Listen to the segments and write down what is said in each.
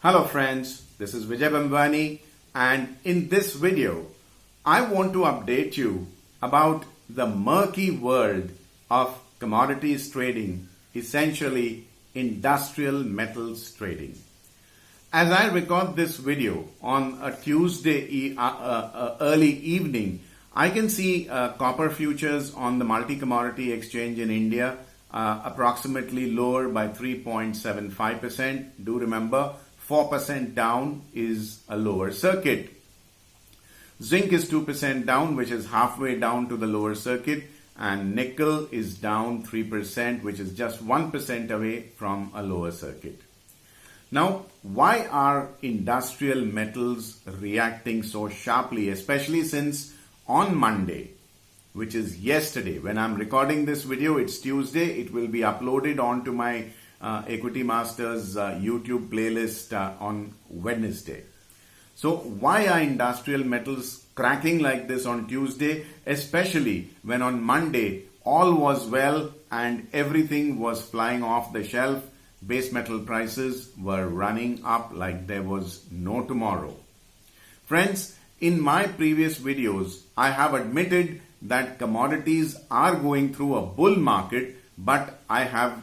Hello friends, this is Vijay Bambani, and in this video I want to update you about the murky world of commodities trading, essentially industrial metals trading. As I record this video on a Tuesday early evening, I can see copper futures on the multi-commodity exchange in India approximately lower by 3.75%. Do remember, 4% down is a lower circuit. Zinc is 2% down, which is halfway down to the lower circuit, and nickel is down 3%, which is just 1% away from a lower circuit. Now, why are industrial metals reacting so sharply, especially since on Monday, which is yesterday, when I'm recording this video, it's Tuesday, it will be uploaded onto my Equity Masters YouTube playlist on Wednesday. So why are industrial metals cracking like this on Tuesday, especially when on Monday all was well and everything was flying off the shelf? Base metal prices were running up like there was no tomorrow. Friends, in my previous videos, I have admitted that commodities are going through a bull market, but I have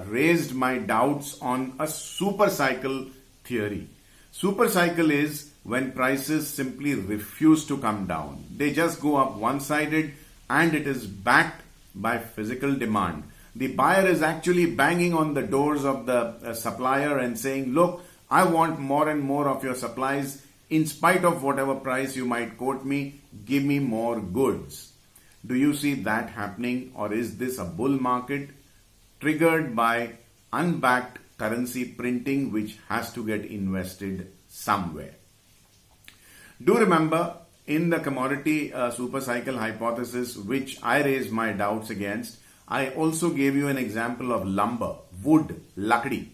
raised my doubts on a super cycle theory. Super cycle is when prices simply refuse to come down. They just go up one-sided and it is backed by physical demand. The buyer is actually banging on the doors of the supplier and saying, look, I want more and more of your supplies. In spite of whatever price you might quote me, give me more goods. Do you see that happening, or is this a bull market triggered by unbacked currency printing which has to get invested somewhere? Do remember, in the commodity super cycle hypothesis, which I raised my doubts against, I also gave you an example of lumber, wood, lakdi,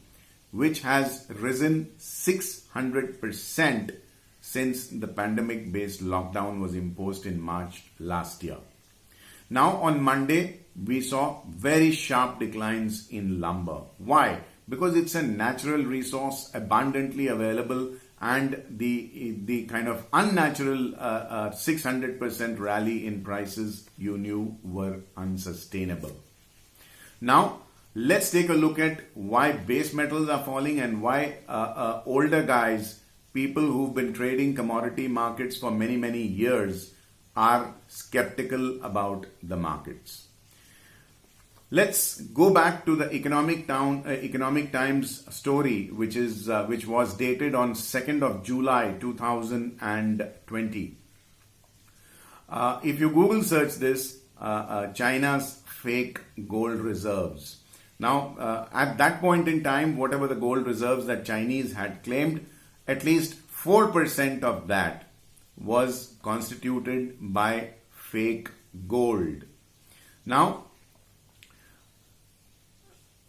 which has risen 600% since the pandemic-based lockdown was imposed in March last year. Now on Monday, we saw very sharp declines in lumber. Why? Because it's a natural resource, abundantly available, and the kind of unnatural 600% rally in prices you knew were unsustainable. Now, let's take a look at why base metals are falling and why older guys, people who've been trading commodity markets for many years, are skeptical about the markets. Let's go back to the Economic Times story, which was dated on 2nd of July 2020. If you Google search this, China's fake gold reserves. Now, at that point in time, whatever the gold reserves that Chinese had claimed, at least 4% of that was constituted by fake gold. Now,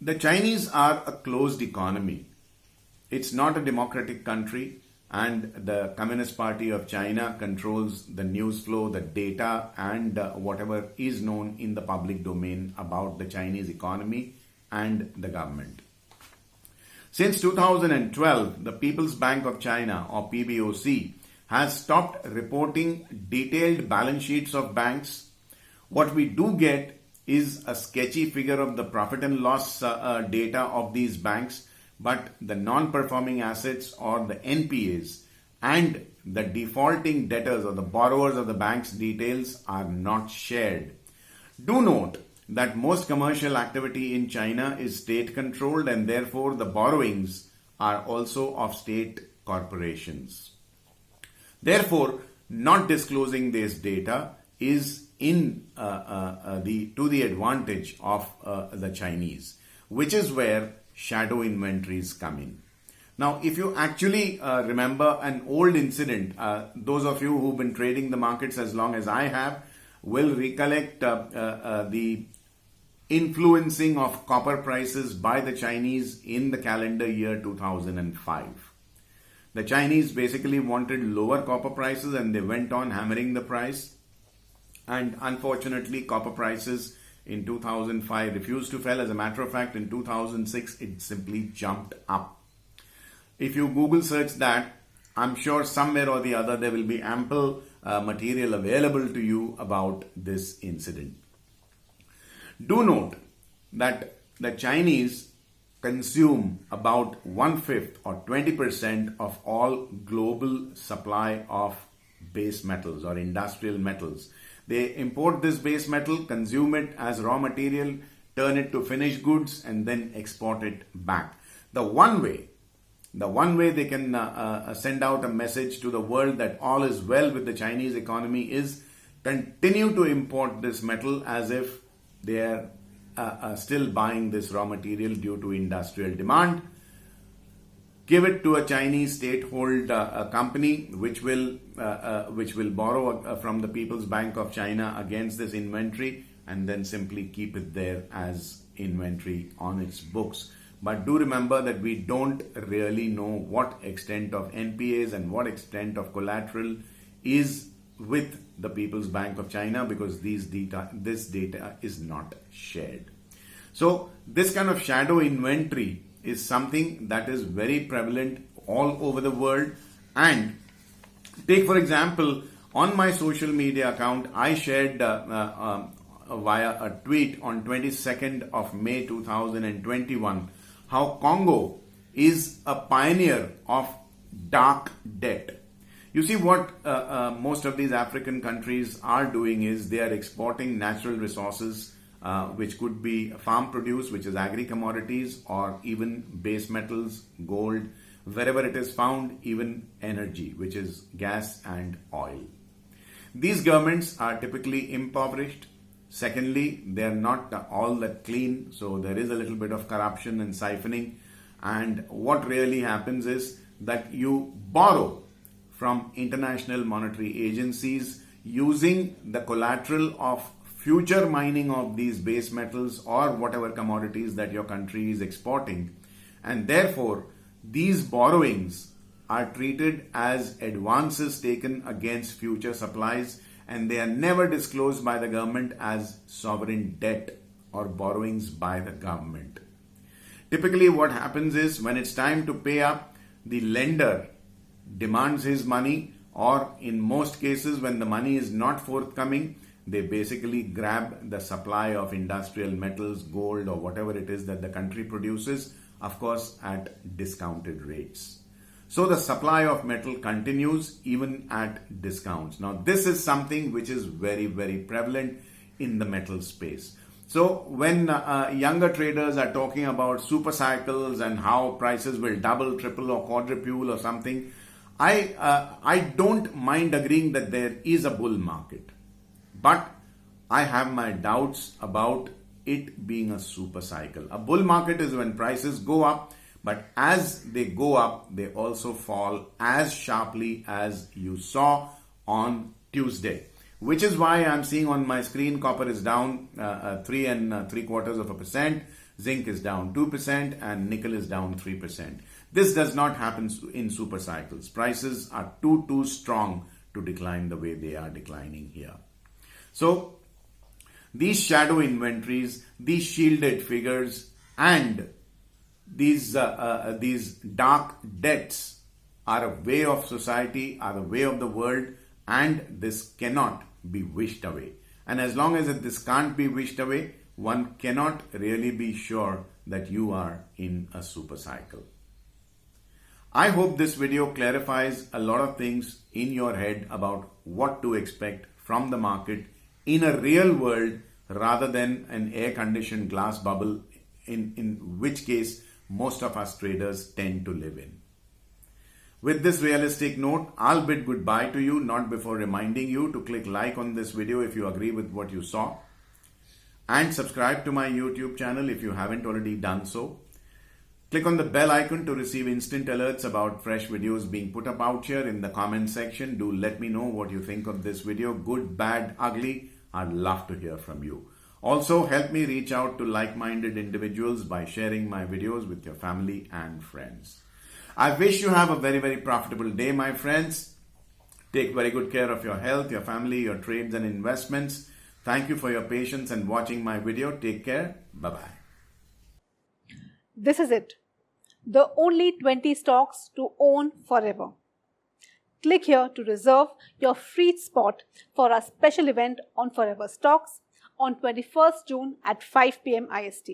the Chinese are a closed economy. It's not a democratic country, and the Communist Party of China controls the news flow, the data, and whatever is known in the public domain about the Chinese economy and the government. Since 2012, the People's Bank of China, or PBOC, has stopped reporting detailed balance sheets of banks. What we do get is a sketchy figure of the profit and loss data of these banks, but the non-performing assets, or the NPAs, and the defaulting debtors or the borrowers of the bank's details are not shared. Do note that most commercial activity in China is state-controlled, and therefore the borrowings are also of state corporations. Therefore, not disclosing this data is to the advantage of the Chinese, which is where shadow inventories come in. Now, if you actually remember an old incident, those of you who've been trading the markets as long as I have will recollect the influencing of copper prices by the Chinese in the calendar year 2005. The Chinese basically wanted lower copper prices and they went on hammering the price. And unfortunately, copper prices in 2005 refused to fall. As a matter of fact, in 2006, it simply jumped up. If you Google search that, I'm sure somewhere or the other there will be ample material available to you about this incident. Do note that the Chinese consume about 1/5 or 20% of all global supply of base metals or industrial metals. They import this base metal, consume it as raw material, turn it to finished goods, and then export it back. The one way they can send out a message to the world that all is well with the Chinese economy is continue to import this metal as if they are still buying this raw material due to industrial demand. Give it to a Chinese state-hold company which will borrow from the People's Bank of China against this inventory, and then simply keep it there as inventory on its books. But do remember that we don't really know what extent of NPAs and what extent of collateral is with the People's Bank of China, because this data is not shared. So this kind of shadow inventory is something that is very prevalent all over the world. And take, for example, on my social media account, I shared via a tweet on 22nd of May 2021 how Congo is a pioneer of dark debt. You see, what most of these African countries are doing is they are exporting natural resources, which could be farm produce, which is agri-commodities, or even base metals, gold, wherever it is found, even energy, which is gas and oil. These governments are typically impoverished. Secondly, they are not all that clean, so there is a little bit of corruption and siphoning. And what really happens is that you borrow from international monetary agencies using the collateral of future mining of these base metals or whatever commodities that your country is exporting. And therefore, these borrowings are treated as advances taken against future supplies, and they are never disclosed by the government as sovereign debt or borrowings by the government. Typically what happens is when it's time to pay up, the lender demands his money, or in most cases when the money is not forthcoming, they basically grab the supply of industrial metals, gold, or whatever it is that the country produces, of course at discounted rates. So the supply of metal continues even at discounts. Now this is something which is very, very prevalent in the metal space. So when younger traders are talking about super cycles and how prices will double, triple, or quadruple or something, I don't mind agreeing that there is a bull market. But I have my doubts about it being a super cycle. A bull market is when prices go up, but as they go up, they also fall as sharply as you saw on Tuesday. Which is why I'm seeing on my screen copper is down 3 3/4%, zinc is down 2%, and nickel is down 3%. This does not happen in super cycles. Prices are too strong to decline the way they are declining here. So these shadow inventories, these shielded figures, and these dark debts are a way of society, are a way of the world, and this cannot be wished away. And as long as this can't be wished away, one cannot really be sure that you are in a super cycle. I hope this video clarifies a lot of things in your head about what to expect from the market in a real world rather than an air-conditioned glass bubble, in which case most of us traders tend to live in. With this realistic note, I'll bid goodbye to you, not before reminding you to click like on this video if you agree with what you saw, and subscribe to my YouTube channel if you haven't already done so. Click on the bell icon to receive instant alerts about fresh videos being put up out here. In the comment section, do let me know what you think of this video, good, bad, ugly. I'd love to hear from you. Also, help me reach out to like-minded individuals by sharing my videos with your family and friends. I wish you have a very, very profitable day, my friends. Take very good care of your health, your family, your trades and investments. Thank you for your patience and watching my video. Take care. Bye-bye. This is it. the only 20 stocks to own forever. Click here to reserve your free spot for our special event on Forever Stocks on 21st June at 5 p.m. IST.